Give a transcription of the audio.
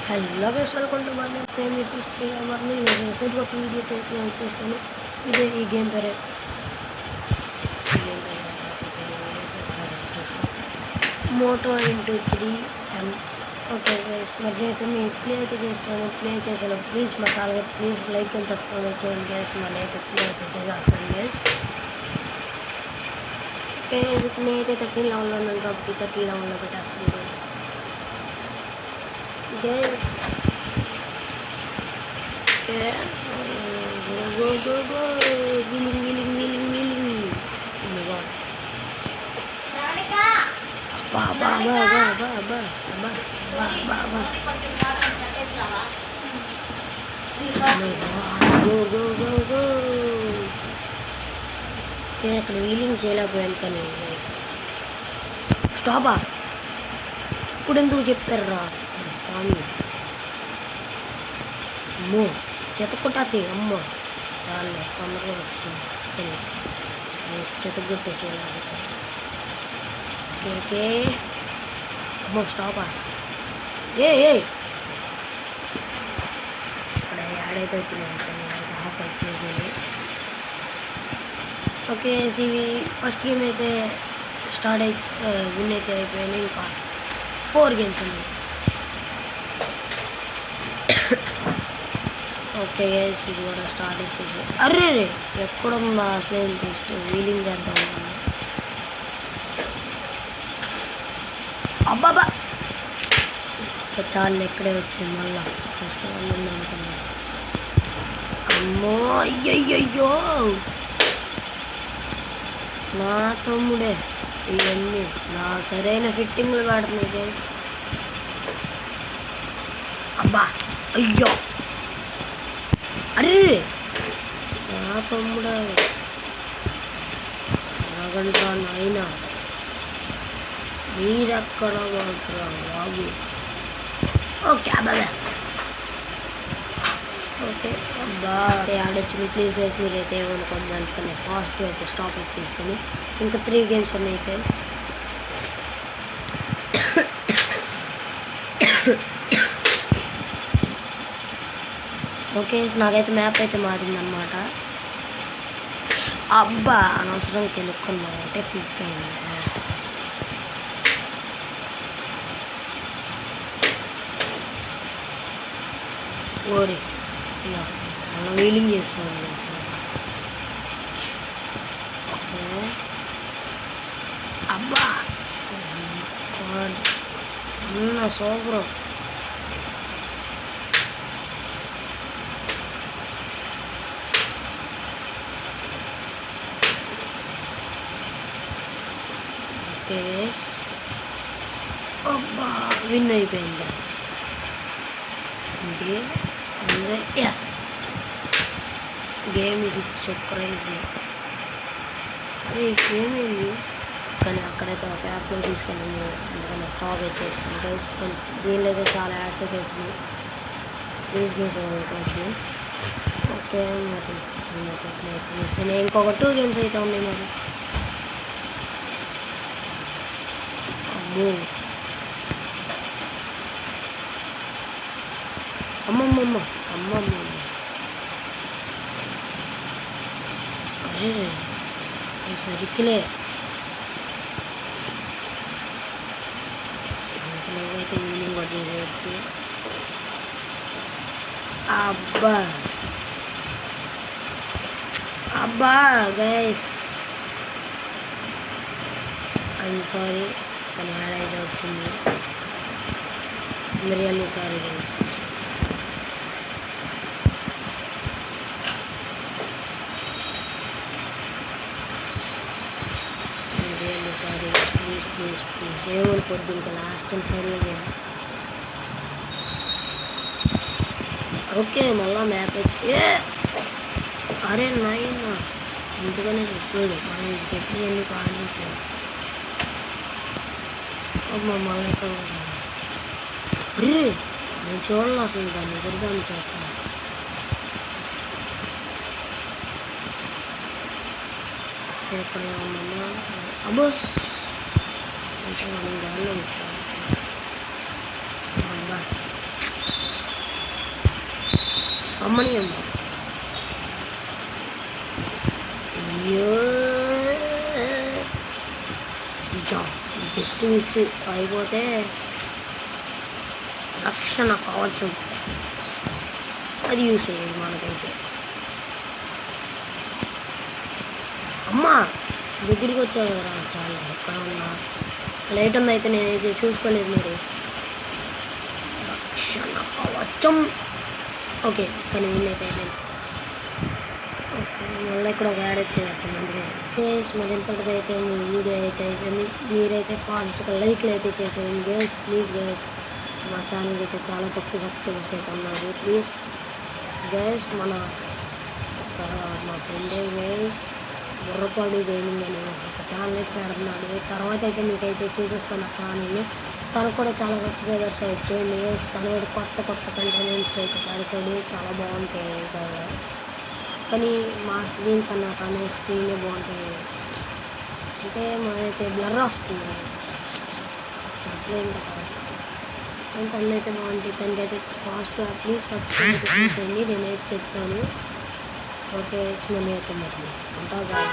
Hello guys, welcome to my మీ first గేమర్ని. నేను రీసెంట్గా ఒక వీడియో అయితే వచ్చేసాను. ఇదే ఈ గేమ్ పేరే Moto into 3M. Okay guys, మరి నేనైతే మీ ప్లే అయితే చేస్తాను. ప్లే చేసాను. ప్లీజ్ మా channel please like and subscribe చేయండి గైస్. మళ్ళీ అయితే ప్లే అయితే చేసేస్తాను గైస్. ఓకే గైస్, ఇప్పుడు నేనైతే 13 లెవెల్లో ఉన్నాను కాబట్టి 13 లెవెల్లో పెట్టేస్తాను guys. Guys, okay, go, wheeling. Oh my god. Ba. Go. Okay, అక్కడ వీలింగ్ చేయలేకపోయాను కానీ గైస్. స్టాపా ఇప్పుడు ఎందుకు చెప్పారా స్వామి? అమ్మో చెతకొట్టాతి అమ్మ, చాలా తొందరగా వచ్చింది కానీ చెతగొట్టేసేలా అవుతాయి. ఓకే అమ్మో స్టాపా ఏ ఇక్కడ యాడైతే వచ్చింది కానీ అయితే హాఫ్ అయితే చేసింది. ఓకే ఇవి ఫస్ట్ గేమ్ అయితే స్టార్ట్ విన్ అయితే అయిపోయాను. ఇంకా 4 గేమ్స్ ఉన్నాయి. ఓకే గైస్, ఇది కూడా స్టార్ట్ ఇచ్చేసి అర్రే ఎక్కడుందా అసలే ఇంట్రెస్ట్ వీలింగ్ చేద్దాం. అబ్బాబా చాలా ఎక్కడే వచ్చింది. మళ్ళా ఫస్ట్ వన్ ఉంది అనుకున్నా. అమ్మో అయ్యయ్యో నా తమ్ముడే, ఇవన్నీ నా సరైన ఫిట్టింగ్లు పెడుతున్నాయి గైస్. అబ్బా అయ్యో అరే నా తమ్ముడా నాగంటా నాయనా, మీరెక్కడ అవసరా బాబు. ఓకే అబ్బాబా ఓకే అబ్బా ఆడొచ్చింది. ప్లీజ్ గైస్ మీరైతే ఏమనుకోండి, అందుకని ఫాస్ట్గా అయితే స్టాప్ వచ్చేస్తాను. ఇంకా 3 గేమ్స్ ఉన్నాయి గైస్. ఓకే నాకైతే మ్యాప్ అయితే మారిందనమాట. అబ్బా అనవసరం కెలుక్కున్నానంటే ఫ్లిప్ అయింది. ఓరే మనం వీలింగ్ చేస్తాం. ఓకే అబ్బా అన్న సూపర్. అబ్బా విన్ అయిపోయింది guys. Yes game is so crazy. ఏమైంది కానీ అక్కడైతే ఒక యాప్లో తీసుకెళ్ళింది, అందుకని స్టాప్ వచ్చేసింది గైస్. కొంచెం దీనిలో అయితే చాలా యాడ్స్ అయితే వచ్చినాయి. ప్లీజ్ గేమ్స్ అనుకోండి. ఓకే మరి నేనైతే ప్లే చేస్తాను. ఇంకొక 2 గేమ్స్ అయితే ఉన్నాయి మరి. అమ్మమ్మ అరే సరికిలే అంతలోగా అయితే వీలింగ్ కూడా చేసేయచ్చు. అబ్బా గైస్ ఐఎమ్ సారీ కానీ యాడ్ అయితే వచ్చింది. Really sorry guys. Really sorry please ఏమనుకోద్దు. ఇంకా last and final game. Okay మళ్ళా మ్యాప్ వచ్చి అరే నాయన ఇంతగానే చెప్పాడు. మనం ఇది చెప్పి ఎన్ని పాటించాడు. మళ్ళీ ఎక్కడ అరే నేను చూడాలి అసలు దాన్ని ఎదురుదాన్ని చూస్తున్నా. ఎక్కడ ఏమన్నా అబ్బో ఇంకా మనం దారిలో వచ్చాము. అబ్బా అమ్మని అమ్మ అయ్యో ఇక జస్ట్ మిస్ అయిపోతే రక్షణ కవచం అది యూస్ అయ్యేది మనకైతే. అమ్మా దగ్గరికి వచ్చారు కదా, చాలా ఎక్కడ ఉన్నా లైట్ ఉందైతే నేనైతే చూసుకోలేదు మరి. రక్షణ కవచం ఓకే, కానీ వీళ్ళైతే నేను మళ్ళీ ఇక్కడ ఒక యాడ్ వచ్చేది అక్కడ అందుకే గేస్. మరి ఇంతటితో అయితే మీ వీడియో అయితే అయిపోయింది. మీరైతే ఫాస్ట్గా లైక్లు అయితే చేసేయండి గేస్, ప్లీజ్ గేస్. మా ఛానల్కి అయితే చాలా తక్కువ సబ్స్క్రైబర్స్ అయితే ఉన్నారు, ప్లీజ్ గేస్. మా ఫ్రెండే గేస్ బుర్రపాడు గేమింగ్ అని ఒక ఛానల్ అయితే పెడుతున్నాడు. తర్వాత అయితే మీకైతే చూపిస్తాను ఆ ఛానల్ని. తనకు కూడా చాలా సబ్స్క్రైబర్స్ అయితే చేయండి గేస్. తను కూడా కొత్త కంటెంట్స్ అయితే పెడతాడు, చాలా బాగుంటాయి కదా. కానీ మా స్క్రీన్ కన్నా తన స్క్రీనే బాగుంటాయి. అంటే మనైతే బ్లర్ వస్తుంది చెప్పలేము కదా. తనైతే బాగుంటాయి. తనకైతే ఫాస్ట్గా ప్లీజ్ సబ్స్క్రైబ్ చేయండి, నేనైతే చెప్తాను. ఓకే, స్మెల్ అయితే మరి ఉంటా బాయ్.